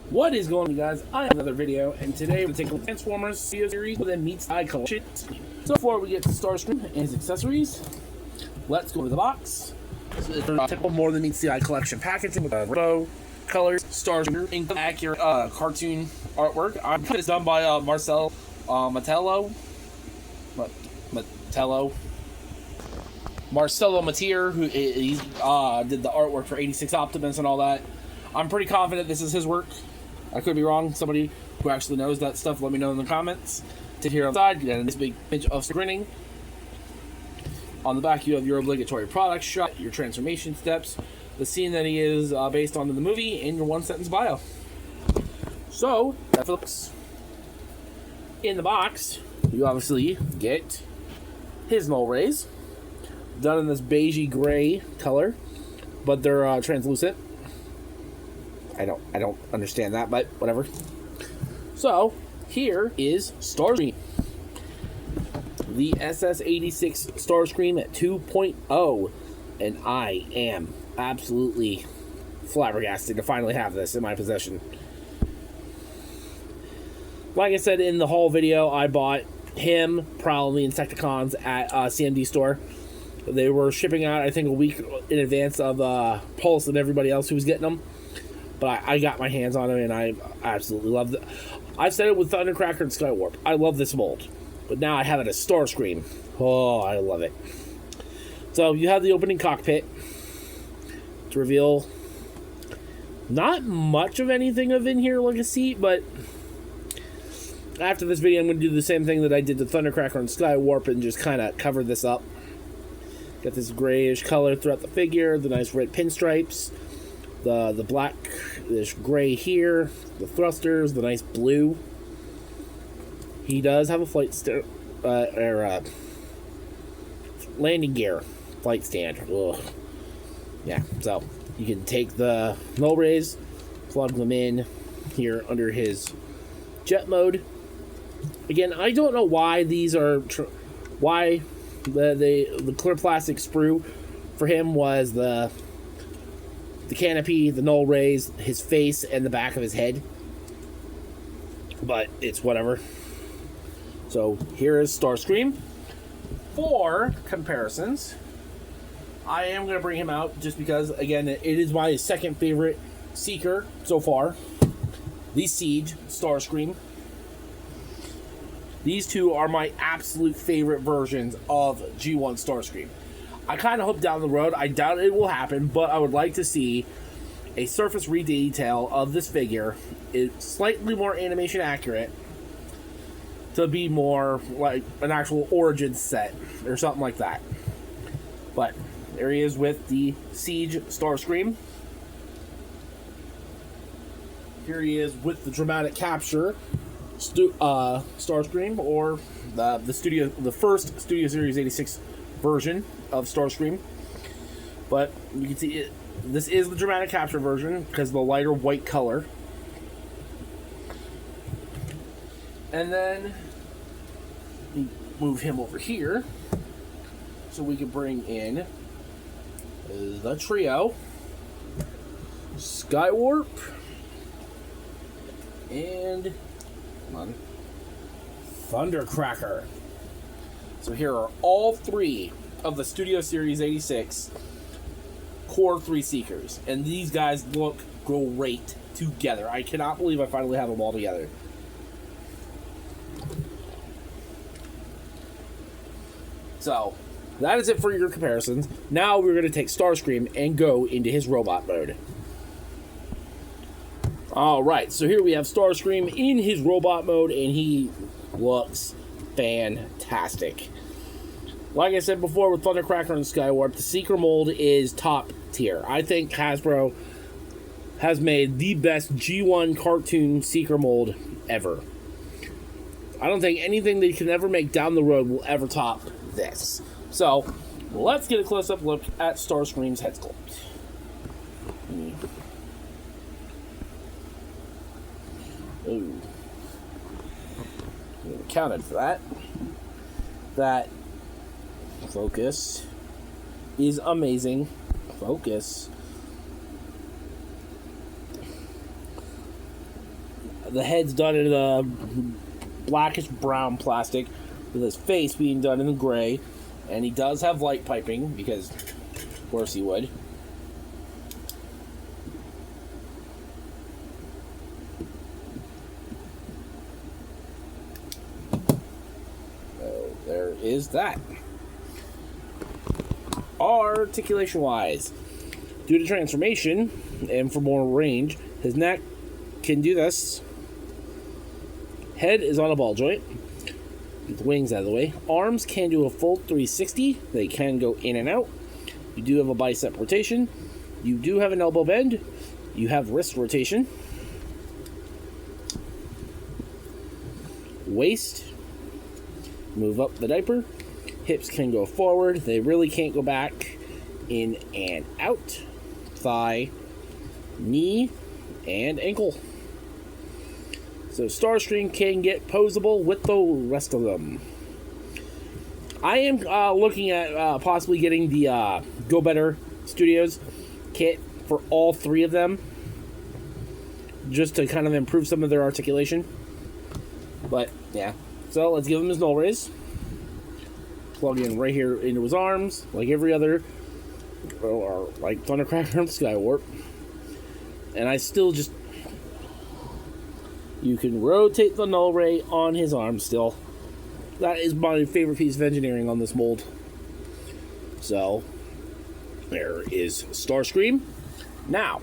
What is going on, guys? I have another video, and today we're taking a Transformers series that meets the collection. So before we get to Starscream and his accessories, let's go to the box. So it's a typical More Than Meets the Eye collection packaging with rainbow colors, Starscream, ink, accurate cartoon artwork. It's done by Marcel Marcello Matier, who did the artwork for 86 Optimus and all that. I'm pretty confident this is his work. I could be wrong. Somebody who actually knows that stuff, let me know in the comments. To here on the side, you got this big pinch of grinning. On the back, you have your obligatory product shot, your transformation steps, the scene that he is based on in the movie, and your one-sentence bio. So, that's the box. In the box, you obviously get his null rays, done in this beigey gray color, but they're translucent. I don't understand that, but whatever. So, here is Starscream. The SS-86 Starscream at 2.0. And I am absolutely flabbergasted to finally have this in my possession. Like I said in the haul video, I bought him, Prowl, and the Insecticons at CMD store. They were shipping out, I think, a week in advance of Pulse and everybody else who was getting them. But I got my hands on them, and I absolutely love it. I've said it with Thundercracker and Skywarp. I love this mold. But now I have it as Starscream. Oh, I love it. So, you have the opening cockpit to reveal not much of anything of in here like a seat, but after this video, I'm going to do the same thing that I did to Thundercracker and Skywarp and just kind of cover this up. Got this grayish color throughout the figure, the nice red pinstripes. The black, this gray here, the thrusters, the nice blue. He does have a landing gear flight stand. Ugh. Yeah, so you can take the null rays, plug them in here under his jet mode. Again, I don't know why these are why the clear plastic sprue for him was the canopy, the null rays, his face, and the back of his head. But it's whatever. So here is Starscream. For comparisons, I am going to bring him out just because, again, it is my second favorite Seeker so far. The Siege Starscream. These two are my absolute favorite versions of G1 Starscream. I kind of hope down the road, I doubt it will happen, but I would like to see a surface redetail of this figure. It's slightly more animation accurate to be more like an actual origin set or something like that. But there he is with the Siege Starscream. Here he is with the dramatic capture Starscream, or the first Studio Series 86 version of Starscream. But you can see this is the dramatic capture version because of the lighter white color. And then we move him over here so we can bring in the trio, Skywarp, and Thundercracker. So here are all three of the Studio Series 86 Core 3 Seekers. And these guys look great together. I cannot believe I finally have them all together. So, that is it for your comparisons. Now we're going to take Starscream and go into his robot mode. Alright, so here we have Starscream in his robot mode, and he looks fantastic. Like I said before with Thundercracker and Skywarp, the Seeker mold is top tier. I think Hasbro has made the best G1 cartoon Seeker mold ever. I don't think anything they can ever make down the road will ever top this. So, let's get a close-up look at Starscream's head sculpt. Ooh. We accounted for that. That focus is amazing. Focus. The head's done in a blackish brown plastic, with his face being done in the gray. And he does have light piping, because of course he would. So there is that. Articulation-wise, due to transformation and for more range, his neck can do this. Head is on a ball joint. Get the wings out of the way. Arms can do a full 360. They can go in and out. You do have a bicep rotation. You do have an elbow bend. You have wrist rotation. Waist. Move up the diaper. Hips can go forward. They really can't go back. In and out. Thigh. Knee. And ankle. So Starscream can get posable with the rest of them. I am looking at possibly getting the Go Better Studios kit for all three of them, just to kind of improve some of their articulation. But yeah, so let's give him his null raise. Plug in right here into his arms, like every other, or like Thundercracker and Skywarp. And I still just, you can rotate the null ray on his arm still. That is my favorite piece of engineering on this mold. So, there is Starscream. Now,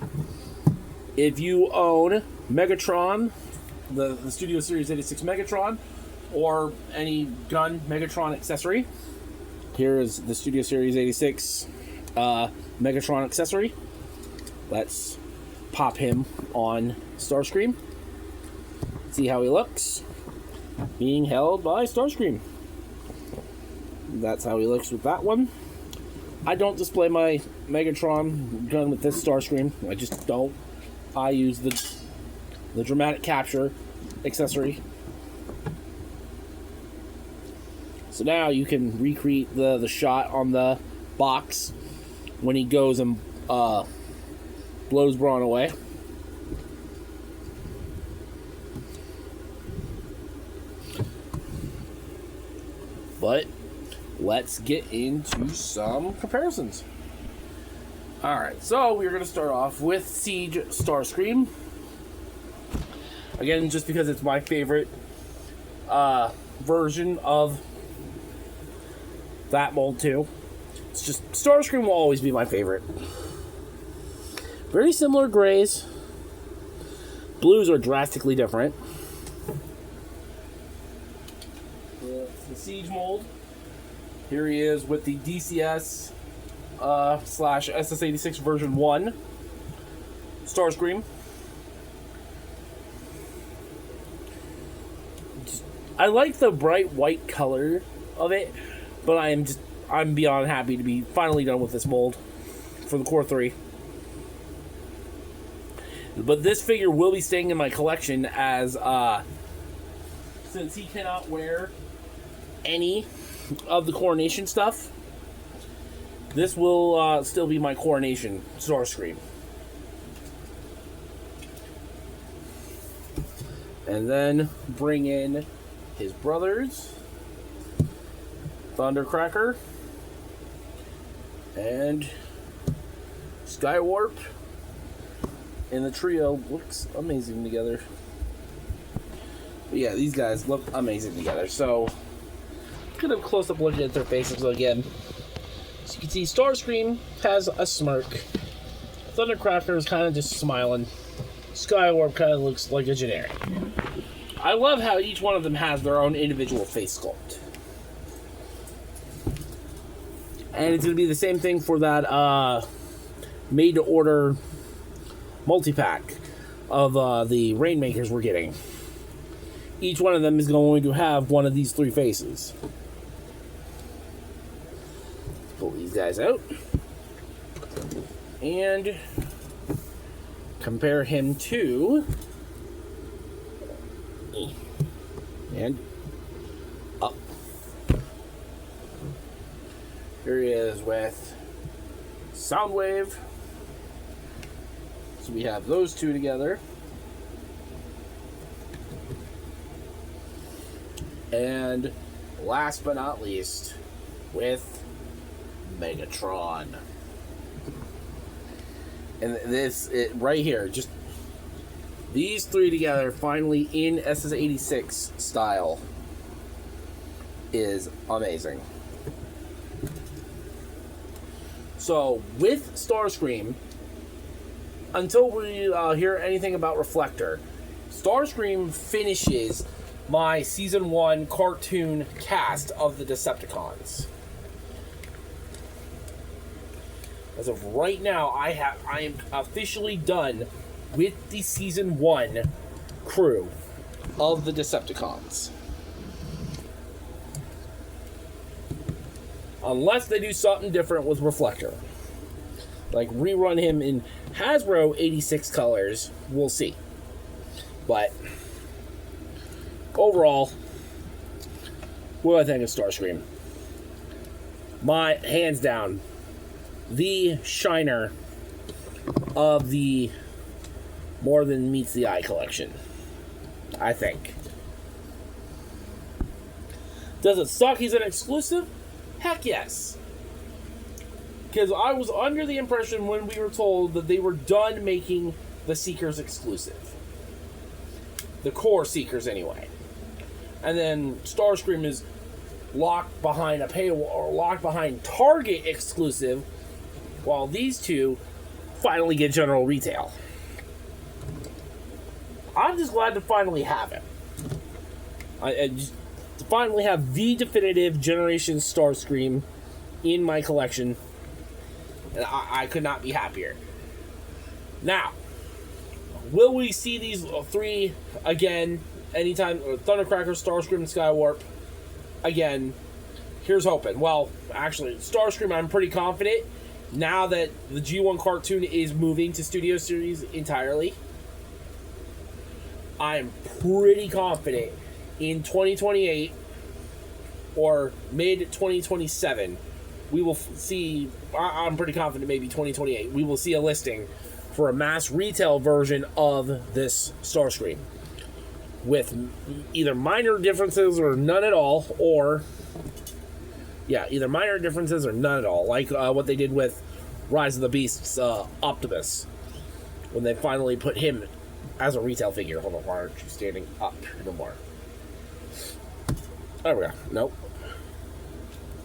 if you own Megatron, the Studio Series 86 Megatron, or any gun Megatron accessory, here is the Studio Series 86 Megatron accessory. Let's pop him on Starscream. See how he looks. Being held by Starscream. That's how he looks with that one. I don't display my Megatron gun with this Starscream. I just don't. I use the dramatic capture accessory. So now you can recreate the shot on the box when he goes and blows Brawn away. But let's get into some comparisons. Alright, so we're going to start off with Siege Starscream. Again, just because it's my favorite version of that mold too. It's just, Starscream will always be my favorite. Very similar grays. Blues are drastically different. The Siege mold. Here he is with the DCS / SS86 version 1 Starscream. I like the bright white color of it, but I'm beyond happy to be finally done with this mold for the Core 3. But this figure will be staying in my collection as since he cannot wear any of the Coronation stuff, this will still be my Coronation Starscream. And then bring in his brothers, Thundercracker and Skywarp. And the trio looks amazing together. But yeah, these guys look amazing together. So, get a close-up look at their faces again. So you can see Starscream has a smirk. Thundercracker is kind of just smiling. Skywarp kind of looks like a generic. I love how each one of them has their own individual face sculpt. And it's going to be the same thing for that made-to-order multi-pack of the Rainmakers we're getting. Each one of them is going to have one of these three faces. Let's pull these guys out. And compare him to... And up. Here he is with Soundwave. So we have those two together. And last but not least, with Megatron. And right here, just these three together, finally in SS86 style, is amazing. So, with Starscream, until we hear anything about Reflector, Starscream finishes my Season 1 cartoon cast of the Decepticons. As of right now, I am officially done with the Season 1 crew of the Decepticons. Unless they do something different with Reflector. Like rerun him in Hasbro 86 colors, we'll see. But overall, what do I think of Starscream? My hands down, the shiner of the More Than Meets the Eye collection, I think. Does it suck he's an exclusive? Heck yes. Because I was under the impression when we were told that they were done making the Seekers exclusive. The core Seekers, anyway. And then Starscream is locked behind a paywall, or locked behind Target exclusive, while these two finally get general retail. I'm just glad to finally have it. I just to finally have the definitive Generation Starscream in my collection. And I could not be happier. Now, will we see these three again anytime? Thundercracker, Starscream, and Skywarp again? Here's hoping. Well, actually, Starscream, I'm pretty confident now that the G1 cartoon is moving to Studio Series entirely. I'm pretty confident in 2028 or mid-2027, we will see, I'm pretty confident maybe 2028, we will see a listing for a mass retail version of this Starscream with either minor differences or none at all, or, yeah, either minor differences or none at all, like what they did with Rise of the Beasts Optimus, when they finally put him as a retail figure. Hold on, why aren't you standing up no more? There we go. Nope.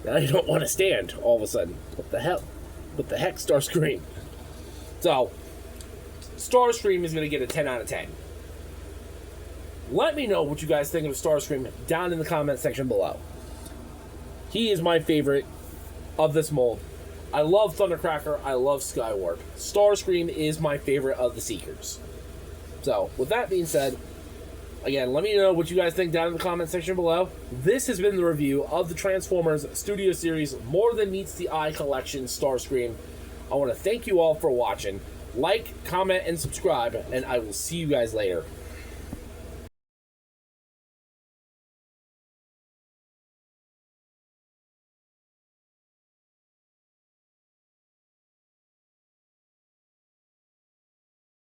Now you don't want to stand all of a sudden. What the hell? What the heck, Starscream? So, Starscream is going to get a 10 out of 10. Let me know what you guys think of Starscream down in the comment section below. He is my favorite of this mold. I love Thundercracker. I love Skywarp. Starscream is my favorite of the Seekers. So, with that being said, again, let me know what you guys think down in the comment section below. This has been the review of the Transformers Studio Series More Than Meets the Eye Collection Starscream. I want to thank you all for watching. Like, comment, and subscribe, and I will see you guys later.